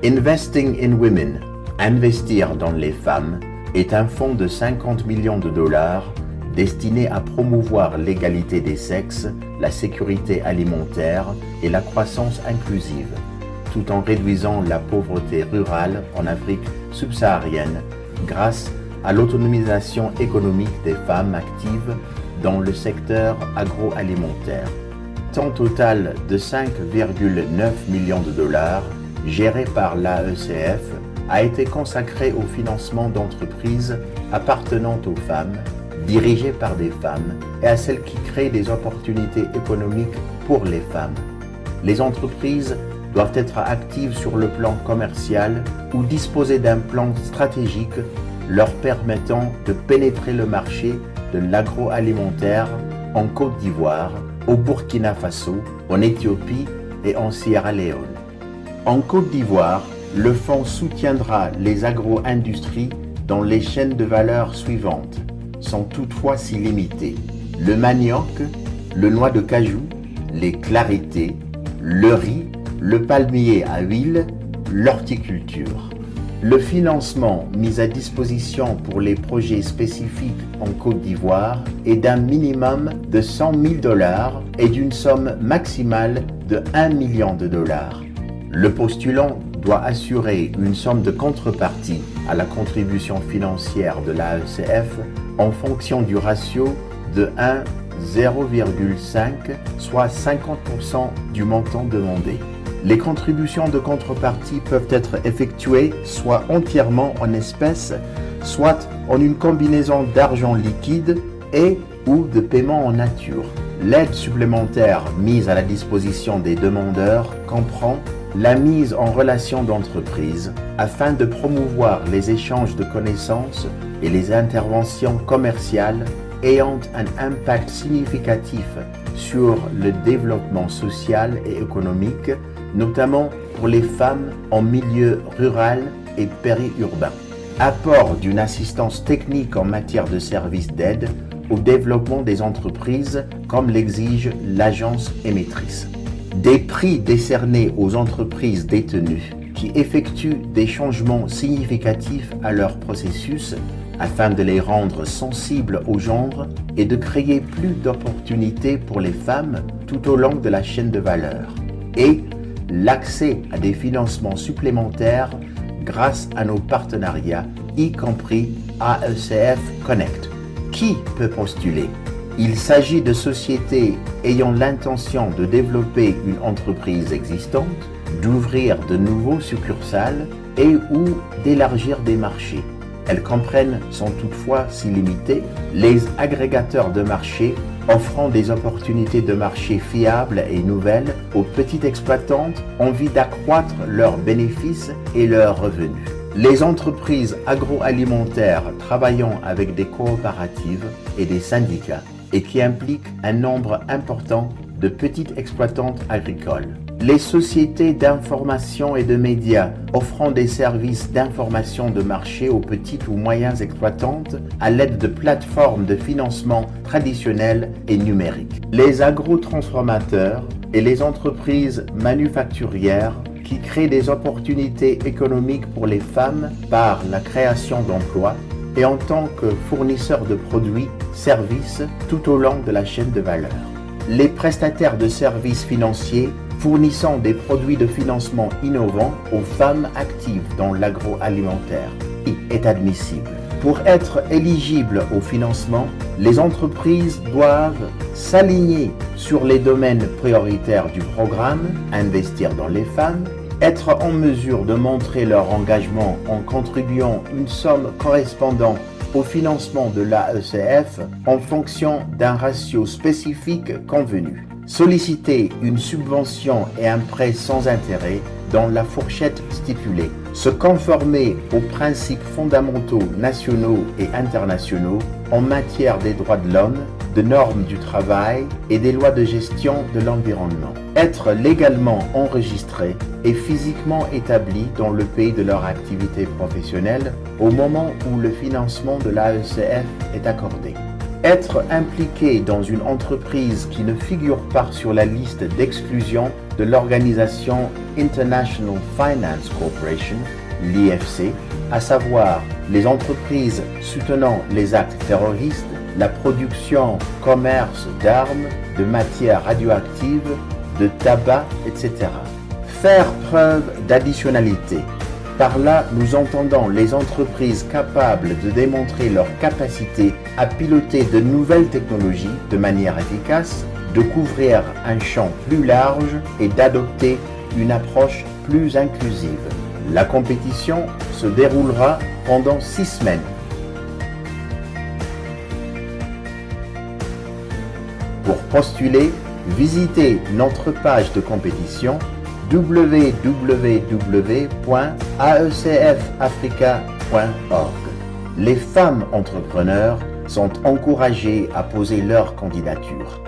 Investing in Women, investir dans les femmes, est un fonds de 50 millions de dollars destiné à promouvoir l'égalité des sexes, la sécurité alimentaire et la croissance inclusive, tout en réduisant la pauvreté rurale en Afrique subsaharienne grâce à l'autonomisation économique des femmes actives dans le secteur agroalimentaire. Tant total de 5,9 millions de dollars géré par l'AECF a été consacré au financement d'entreprises appartenant aux femmes, dirigées par des femmes et à celles qui créent des opportunités économiques pour les femmes. Les entreprises doivent être actives sur le plan commercial ou disposer d'un plan stratégique leur permettant de pénétrer le marché de l'agroalimentaire en Côte d'Ivoire, au Burkina Faso, en Éthiopie et en Sierra Leone. En Côte d'Ivoire, le fonds soutiendra les agro-industries dans les chaînes de valeur suivantes, sans toutefois s'y limiter: le manioc, le noix de cajou, les clarités, le riz, le palmier à huile, l'horticulture. Le financement mis à disposition pour les projets spécifiques en Côte d'Ivoire est d'un minimum de 100 000 dollars et d'une somme maximale de 1 million de dollars. Le postulant doit assurer une somme de contrepartie à la contribution financière de l'AECF en fonction du ratio de 1,0,5, soit 50% du montant demandé. Les contributions de contrepartie peuvent être effectuées soit entièrement en espèces, soit en une combinaison d'argent liquide et ou de paiement en nature. L'aide supplémentaire mise à la disposition des demandeurs comprend la mise en relation d'entreprise afin de promouvoir les échanges de connaissances et les interventions commerciales ayant un impact significatif sur le développement social et économique, notamment pour les femmes en milieu rural et périurbain. Apport d'une assistance technique en matière de services d'aide au développement des entreprises comme l'exige l'agence émettrice. Des prix décernés aux entreprises détenues qui effectuent des changements significatifs à leur processus afin de les rendre sensibles au genre et de créer plus d'opportunités pour les femmes tout au long de la chaîne de valeur. Et l'accès à des financements supplémentaires grâce à nos partenariats, y compris AECF Connect. Qui peut postuler? Il s'agit de sociétés ayant l'intention de développer une entreprise existante, d'ouvrir de nouveaux succursales et ou d'élargir des marchés. Elles comprennent, sans toutefois s'y limiter, les agrégateurs de marché offrant des opportunités de marché fiables et nouvelles aux petites exploitantes en vue d'accroître leurs bénéfices et leurs revenus. Les entreprises agroalimentaires travaillant avec des coopératives et des syndicats et qui impliquent un nombre important de petites exploitantes agricoles. Les sociétés d'information et de médias offrant des services d'information de marché aux petites ou moyennes exploitantes à l'aide de plateformes de financement traditionnelles et numériques. Les agrotransformateurs et les entreprises manufacturières qui créent des opportunités économiques pour les femmes par la création d'emplois et en tant que fournisseurs de produits, services tout au long de la chaîne de valeur. Les prestataires de services financiers fournissant des produits de financement innovants aux femmes actives dans l'agroalimentaire est admissible. Pour être éligibles au financement, les entreprises doivent s'aligner sur les domaines prioritaires du programme, investir dans les femmes, être en mesure de montrer leur engagement en contribuant une somme correspondant au financement de l'AECF en fonction d'un ratio spécifique convenu. Solliciter une subvention et un prêt sans intérêt dans la fourchette stipulée. Se conformer aux principes fondamentaux nationaux et internationaux en matière des droits de l'homme, de normes du travail et des lois de gestion de l'environnement. Être légalement enregistré et physiquement établi dans le pays de leur activité professionnelle au moment où le financement de l'AECF est accordé. Être impliqué dans une entreprise qui ne figure pas sur la liste d'exclusion de l'organisation International Finance Corporation, l'IFC, à savoir les entreprises soutenant les actes terroristes, la production, commerce d'armes, de matières radioactives, de tabac, etc. Faire preuve d'additionnalité. Par là, nous entendons les entreprises capables de démontrer leur capacité à piloter de nouvelles technologies de manière efficace, de couvrir un champ plus large et d'adopter une approche plus inclusive. La compétition se déroulera pendant 6 semaines. Pour postuler, visitez notre page de compétition www.aecfafrica.org. Les femmes entrepreneurs sont encouragées à poser leur candidature.